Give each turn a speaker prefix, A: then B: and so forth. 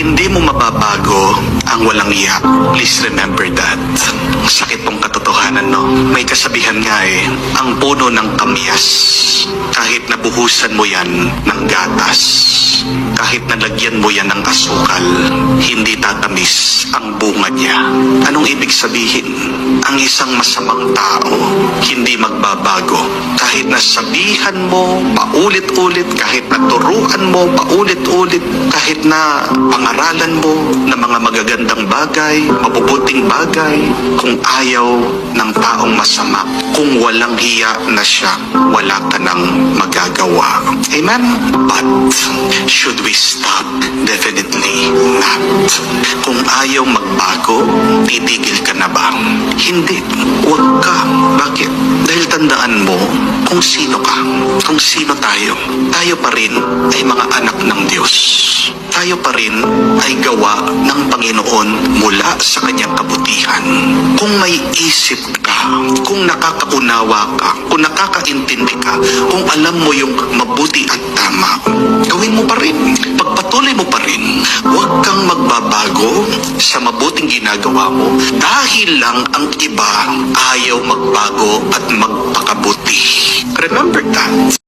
A: Hindi mo mababago ang walang iya. Please remember that. Sakit pong katotohanan, no? May kasabihan nga ang puno ng kamyas, kahit nabuhusan mo yan ng gatas, kahit nalagyan mo yan ng asukal, hindi tatamis ang bunga niya. Anong ibig sabihin? Ang isang masamang tao, hindi magbabago. Kahit nasabihan mo paulit-ulit, kahit naturuan mo paulit-ulit, kahit na pangaralan mo ng mga magagandang bagay, mabubuting bagay, kung ayaw ng taong masama, kung walang hiya na siya, wala ka nang magagawa. Amen? But, should we stop? Definitely not. Kung ayaw magbago, titigil ka na ba? Hindi. Huwag ka. Bakit? Dahil tandaan mo kung sino ka, kung sino tayo. Tayo pa rin ay mga anak ng Diyos. Tayo pa rin ay gawa ng Panginoon mula sa kanyang kabutihan. Kung may isip ka, kung nakakaunawa ka, kung nakakaintindi ka, kung alam mo yung mabuti at tama, gawin mo pa rin. Pagpatuloy mo pa rin. Huwag kang magbabago sa mabuting ginagawa mo dahil lang ang iba ayaw magbago at magpakabuti. Remember that.